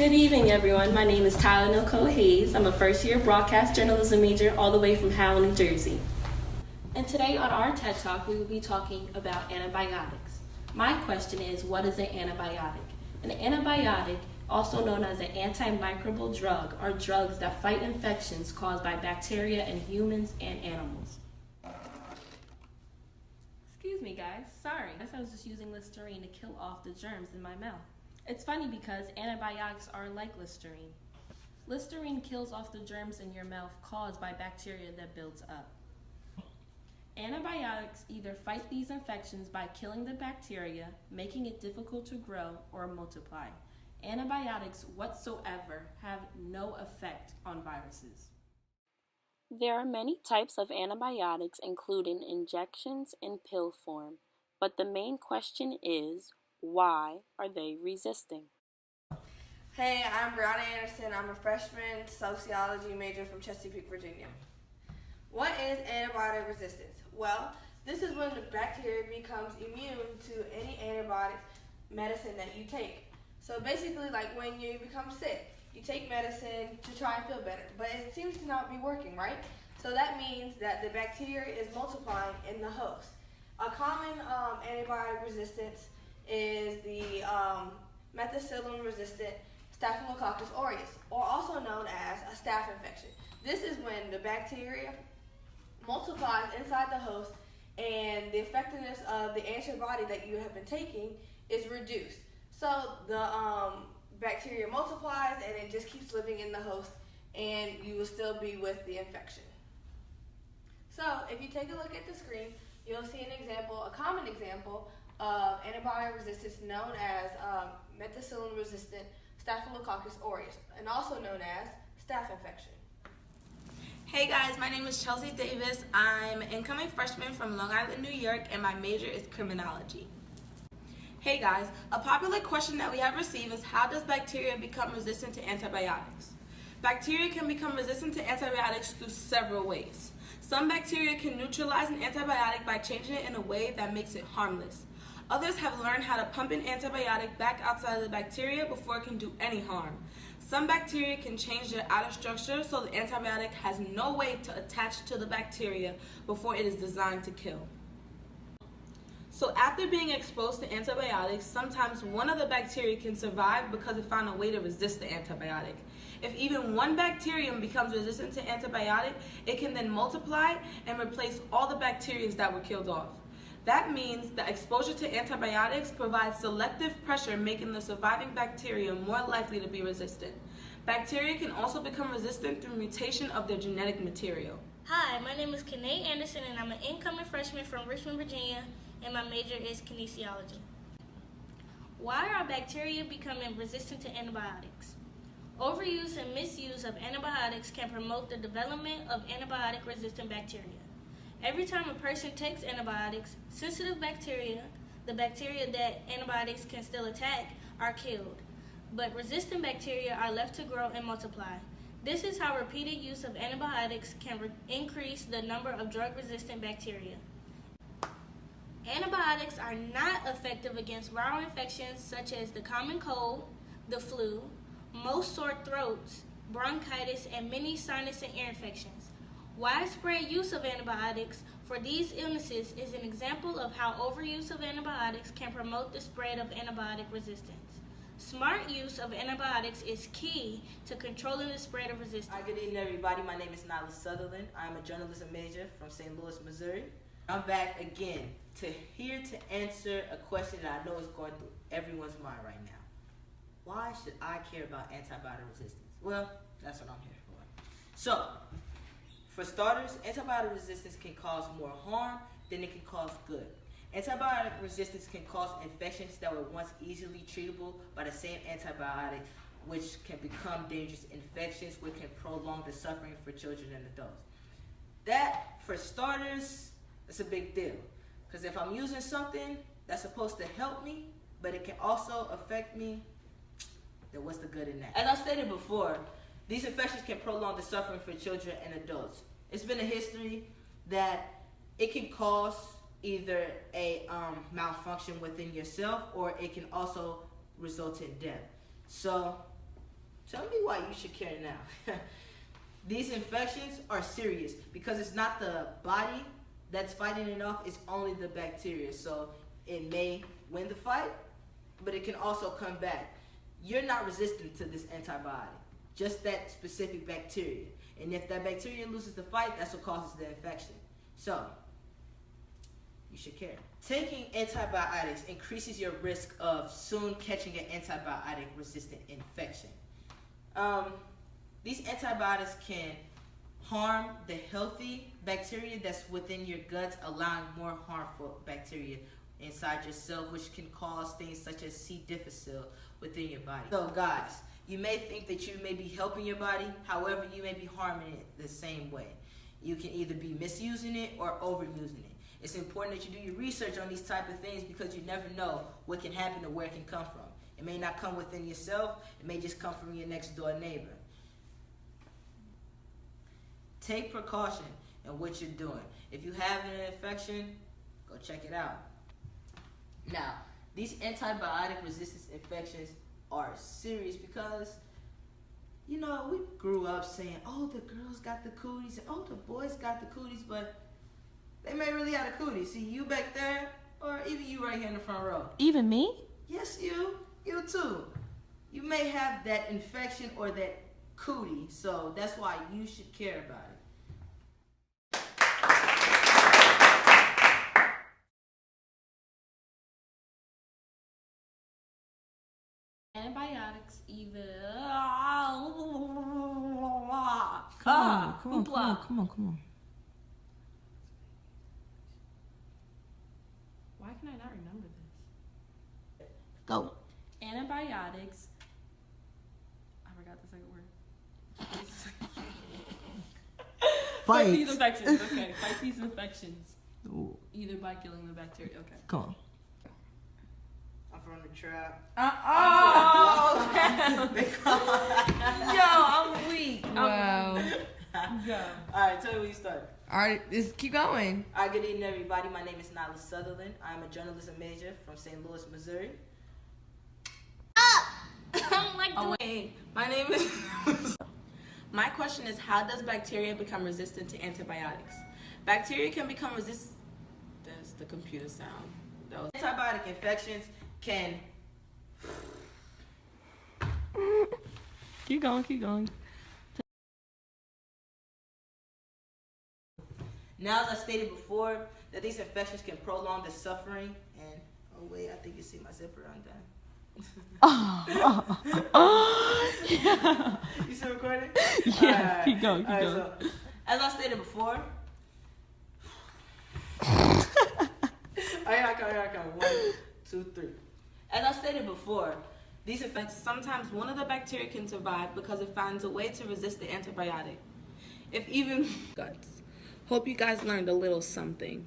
Good evening, everyone. My name is Tyler Nicole Hayes. I'm a first-year broadcast journalism major all the way from Howell, New Jersey. And today on our TED Talk, we will be talking about antibiotics. My question is, what is an antibiotic? An antibiotic, also known as an antimicrobial drug, are drugs that fight infections caused by bacteria in humans and animals. Excuse me, guys. Sorry. I guess I was just using Listerine to kill off the germs in my mouth. It's funny because antibiotics are like Listerine. Listerine kills off the germs in your mouth caused by bacteria that builds up. Antibiotics either fight these infections by killing the bacteria, making it difficult to grow or multiply. Antibiotics whatsoever have no effect on viruses. There are many types of antibiotics, including injections and pill form, but the main question is, why are they resisting? Hey, I'm Brianna Anderson. I'm a freshman sociology major from Chesapeake, Virginia. What is antibiotic resistance? Well, this is when the bacteria becomes immune to any antibiotic medicine that you take. So basically, like when you become sick, you take medicine to try and feel better, but it seems to not be working, right? So that means that the bacteria is multiplying in the host. A common antibiotic resistance is the methicillin-resistant Staphylococcus aureus, or also known as a staph infection. This is when the bacteria multiplies inside the host and the effectiveness of the antibody that you have been taking is reduced. So the bacteria multiplies and it just keeps living in the host and you will still be with the infection. So if you take a look at the screen, you'll see an example, a common example of antibiotic resistance known as methicillin-resistant Staphylococcus aureus, and also known as staph infection. Hey guys, my name is Chelsea Davis. I'm an incoming freshman from Long Island, New York, and my major is criminology. Hey guys, a popular question that we have received is, how does bacteria become resistant to antibiotics? Bacteria can become resistant to antibiotics through several ways. Some bacteria can neutralize an antibiotic by changing it in a way that makes it harmless. Others have learned how to pump an antibiotic back outside of the bacteria before it can do any harm. Some bacteria can change their outer structure so the antibiotic has no way to attach to the bacteria before it is designed to kill. So after being exposed to antibiotics, sometimes one of the bacteria can survive because it found a way to resist the antibiotic. If even one bacterium becomes resistant to antibiotic, it can then multiply and replace all the bacteria that were killed off. That means that exposure to antibiotics provides selective pressure, making the surviving bacteria more likely to be resistant. Bacteria can also become resistant through mutation of their genetic material. Hi, my name is Kanae Anderson and I'm an incoming freshman from Richmond, Virginia, and my major is kinesiology. Why are bacteria becoming resistant to antibiotics? Overuse and misuse of antibiotics can promote the development of antibiotic-resistant bacteria. Every time a person takes antibiotics, sensitive bacteria, the bacteria that antibiotics can still attack, are killed. But resistant bacteria are left to grow and multiply. This is how repeated use of antibiotics can increase the number of drug-resistant bacteria. Antibiotics are not effective against viral infections such as the common cold, the flu, most sore throats, bronchitis, and many sinus and ear infections. Widespread use of antibiotics for these illnesses is an example of how overuse of antibiotics can promote the spread of antibiotic resistance. Smart use of antibiotics is key to controlling the spread of resistance. Hi, good evening, everybody. My name is Nyla Sutherland. I'm a journalism major from St. Louis, Missouri. I'm back again here to answer a question that I know is going through everyone's mind right now. Why should I care about antibiotic resistance? Well, that's what I'm here for. So, for starters, antibiotic resistance can cause more harm than it can cause good. Antibiotic resistance can cause infections that were once easily treatable by the same antibiotic, which can become dangerous infections, which can prolong the suffering for children and adults. That, for starters, is a big deal. Because if I'm using something that's supposed to help me, but it can also affect me, then what's the good in that? As I stated before, these infections can prolong the suffering for children and adults. It's been a history that it can cause either a malfunction within yourself, or it can also result in death. So Tell me why you should care now. These infections are serious because it's not the body that's fighting it off, it's only the bacteria. So it may win the fight, but it can also come back. You're not resistant to this antibiotic, just that specific bacteria. And if that bacteria loses the fight, that's what causes the infection. So, you should care. Taking antibiotics increases your risk of soon catching an antibiotic resistant infection. These antibiotics can harm the healthy bacteria that's within your guts, allowing more harmful bacteria inside your cell, which can cause things such as C. difficile within your body. So guys, you may think that you may be helping your body, however, you may be harming it the same way. You can either be misusing it or overusing it. It's important that you do your research on these type of things because you never know what can happen or where it can come from. It may not come within yourself, it may just come from your next door neighbor. Take precaution in what you're doing. If you have an infection, go check it out. Now, these antibiotic resistance infections are serious because, you know, we grew up saying, oh, the girls got the cooties, and oh, the boys got the cooties, but they may really have the cooties. See, you back there, or even you right here in the front row. Even me? Yes, you too. You may have that infection or that cootie, so that's why you should care about it. Antibiotics either. Come on. Why can I not remember this? Go. Antibiotics. I forgot the second word. Fight these infections. Okay, fight these infections. Ooh. Either by killing the bacteria. Okay. Come on. I'm from the trap. Yo, I'm weak. Wow. Go. Alright, tell me when you start. Alright, just keep going. Alright, good evening everybody. My name is Nyla Sutherland. I'm a journalism major from St. Louis, Missouri. I'm like, wait, my name is... My question is, how does bacteria become resistant to antibiotics? Bacteria can become resistant... That's the computer sound. Antibiotic infections can... Keep going. Now, as I stated before, that these infections can prolong the suffering and... Oh wait, I think you see my zipper undone. Yeah. You still recording? Yeah, keep going. So, as I stated before... Here I come. 1, 2, 3. As I stated before, these infections, sometimes one of the bacteria can survive because it finds a way to resist the antibiotic. If even guts. Hope you guys learned a little something.